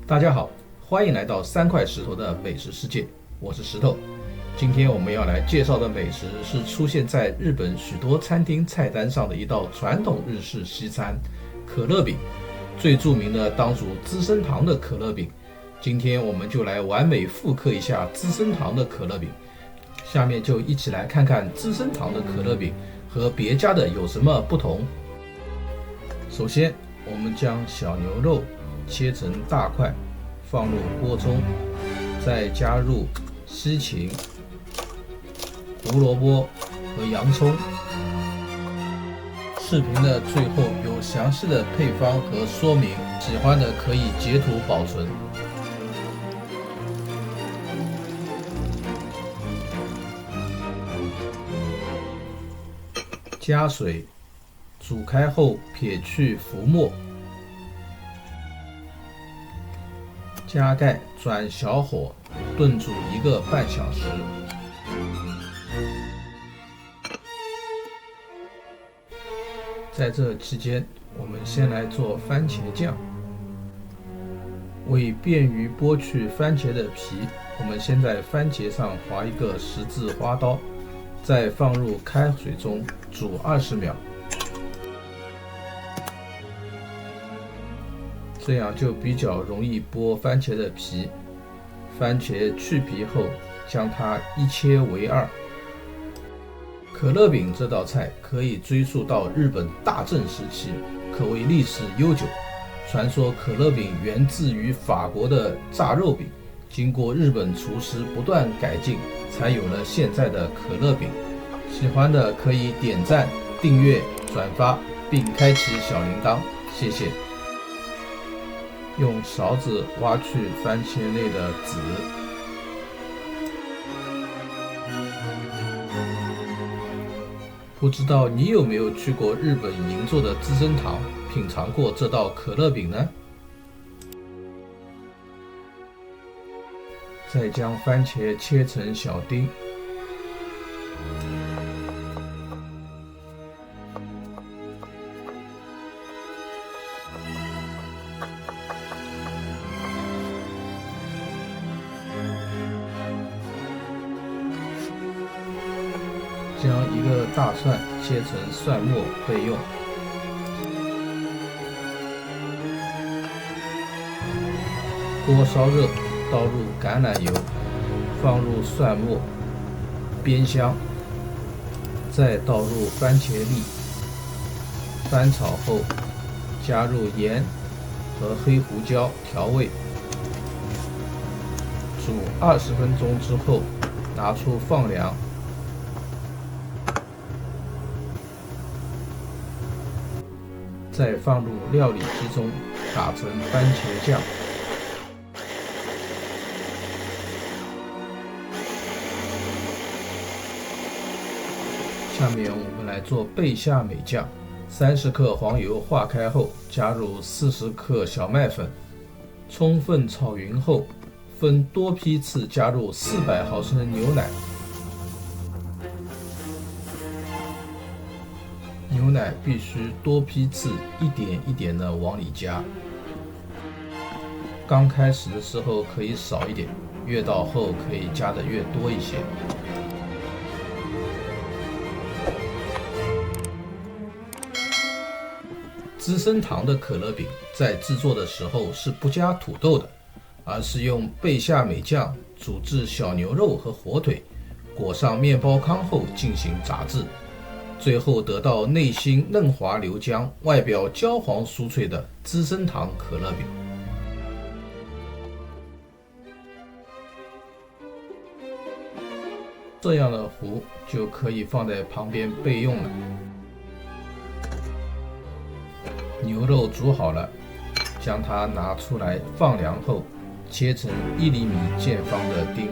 大家好，欢迎来到三块石头的美食世界，我是石头。今天我们要来介绍的美食是出现在日本许多餐厅菜单上的一道传统日式西餐——可乐饼。最著名的当属资生堂的可乐饼。今天我们就来完美复刻一下资生堂的可乐饼。下面就一起来看看资生堂的可乐饼和别家的有什么不同。首先，我们将小牛肉切成大块，放入锅中，再加入西芹、胡萝卜和洋葱。视频的最后有详细的配方和说明，喜欢的可以截图保存。加水，煮开后撇去浮沫，加盖转小火炖煮1个半小时。在这期间，我们先来做番茄酱。为便于剥去番茄的皮，我们先在番茄上划一个十字花刀，再放入开水中煮20秒。这样就比较容易剥番茄的皮。番茄去皮后，将它一切为2。可乐饼这道菜可以追溯到日本大正时期，可谓历史悠久。传说可乐饼源自于法国的炸肉饼，经过日本厨师不断改进，才有了现在的可乐饼。喜欢的可以点赞、订阅、转发，并开启小铃铛，谢谢。用勺子挖去番茄内的籽。不知道你有没有去过日本银座的资生堂，品尝过这道可乐饼呢？再将番茄切成小丁，将1个大蒜切成蒜末备用。锅烧热，倒入橄榄油，放入蒜末，煸香，再倒入番茄粒，翻炒后加入盐和黑胡椒调味，煮20分钟之后拿出放凉。再放入料理机中打成番茄酱。下面我们来做贝夏美酱。30克黄油化开后，加入40克小麦粉，充分炒匀后，分多批次加入400毫升牛奶。牛奶必须多批次一点一点的往里加。刚开始的时候可以少一点，越到后可以加的越多一些。资生堂的可乐饼在制作的时候是不加土豆的，而是用贝夏美酱煮制小牛肉和火腿，裹上面包糠后进行炸制。最后得到内心嫩滑流浆、外表焦黄酥脆的资生堂可乐饼。这样的糊就可以放在旁边备用了。牛肉煮好了，将它拿出来放凉后，切成1厘米见方的丁。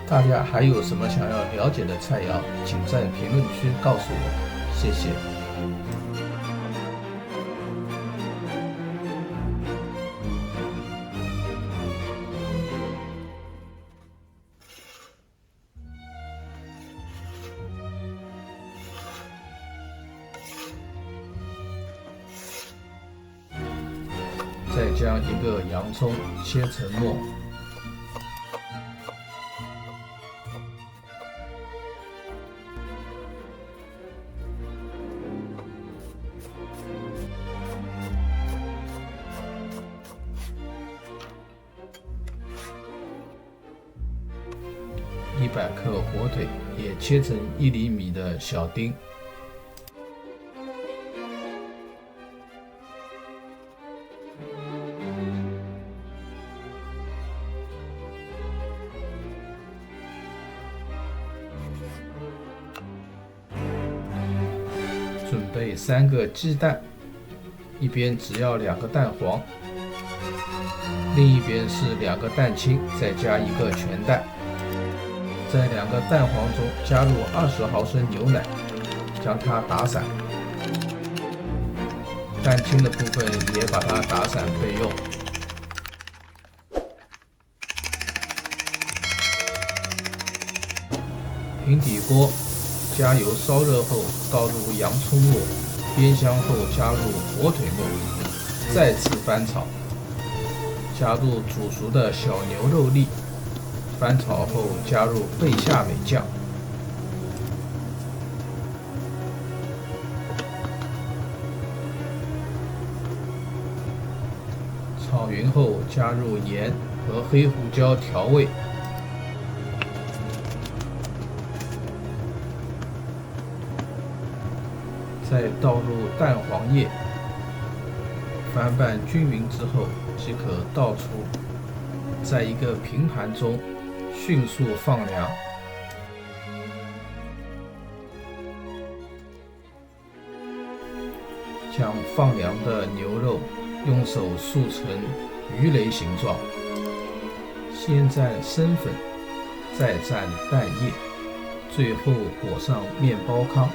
大家还有什么想要了解的菜肴，请在评论区告诉我，谢谢。再将一个洋葱切成末，100克火腿也切成1厘米的小丁。准备3个鸡蛋，一边只要2个蛋黄，另一边是2个蛋清，再加1个全蛋。在2个蛋黄中加入20毫升牛奶，将它打散。蛋清的部分也把它打散备用。平底锅，加油烧热后倒入洋葱末，煸香后加入火腿末，再次翻炒，加入煮熟的小牛肉粒，翻炒后加入贝夏美酱，炒匀后加入盐和黑胡椒调味。再倒入蛋黄液，翻拌均匀之后即可倒出，在一个平盘中迅速放凉。将放凉的牛肉用手束成鱼雷形状，先蘸生粉，再蘸蛋液，最后裹上面包糠。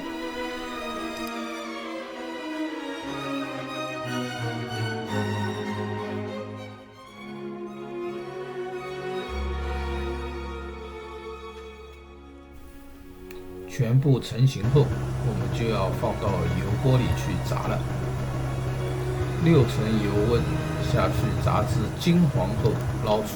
全部成型后，我们就要放到油锅里去炸了。6成油温下去炸至金黄后捞出。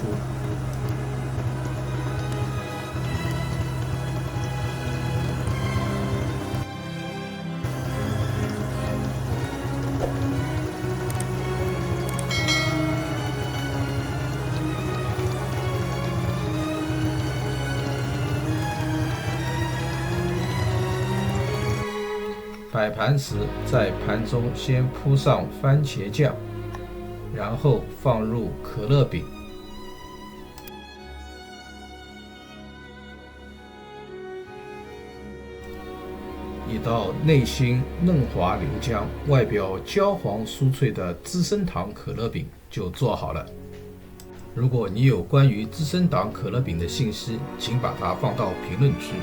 摆盘时，在盘中先铺上番茄酱，然后放入可乐饼。一道内心嫩滑流浆、外表焦黄酥脆的资生堂可乐饼就做好了。如果你有关于资生堂可乐饼的信息，请把它放到评论区，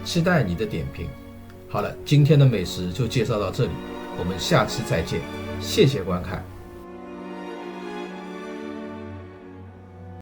期待你的点评。好了，今天的美食就介绍到这里，我们下期再见，谢谢观看。